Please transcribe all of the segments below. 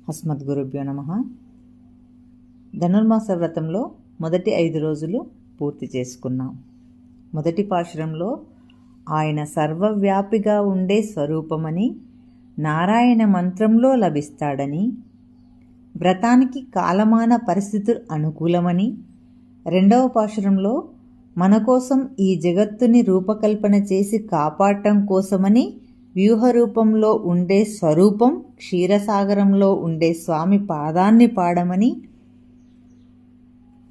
అస్మద్గురుభ్యో నమః. ధనుర్మాస వ్రతంలో మొదటి 5 రోజులు పూర్తి చేసుకున్నాం. మొదటి పాశురంలో ఆయన సర్వవ్యాపిగా ఉండే స్వరూపమని, నారాయణ మంత్రంలో లభిస్తాడని, వ్రతానికి కాలమాన పరిస్థితులు అనుకూలమని, రెండవ పాశురంలో మన కోసం ఈ జగత్తుని రూపకల్పన చేసి కాపాడటం కోసమని వ్యూహ రూపంలో ఉండే స్వరూపం క్షీరసాగరంలో ఉండే స్వామి పాదాన్ని పాడమని,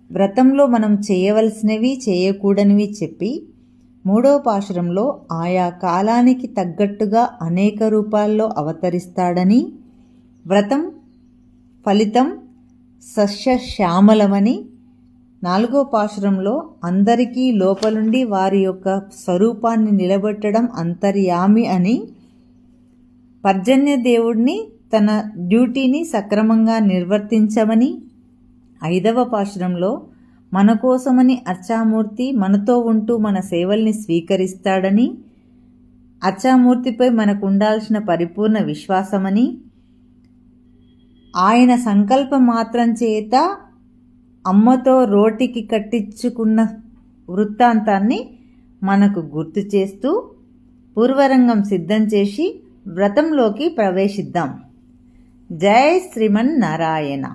వ్రతంలో మనం చేయవలసినవి చేయకూడనివి చెప్పి, మూడవ పాశురంలో ఆయా కాలానికి తగ్గట్టుగా అనేక రూపాల్లో అవతరిస్తాడని, వ్రతం ఫలితం సస్యశ్యామలమని, నాలుగో పాశురంలో అందరికీ లోపలుండి వారి యొక్క స్వరూపాన్ని నిలబెట్టడం అంతర్యామి అని, పర్జన్య దేవుడిని తన డ్యూటీని సక్రమంగా నిర్వర్తించమని, ఐదవ పాశురంలో మన కోసమని అర్చామూర్తి మనతో ఉంటూ మన సేవల్ని స్వీకరిస్తాడని, అర్చామూర్తిపై మనకు ఉండాల్సిన పరిపూర్ణ విశ్వాసమని, ఆయన సంకల్ప మాత్రం చేత అమ్మతో రోటికి కట్టించుకున్న వృత్తాంతాన్ని మనకు గుర్తు చేస్తూ పూర్వరంగం సిద్ధం చేసి వ్రతంలోకి ప్రవేశిద్దాం. జై శ్రీమన్నారాయణ.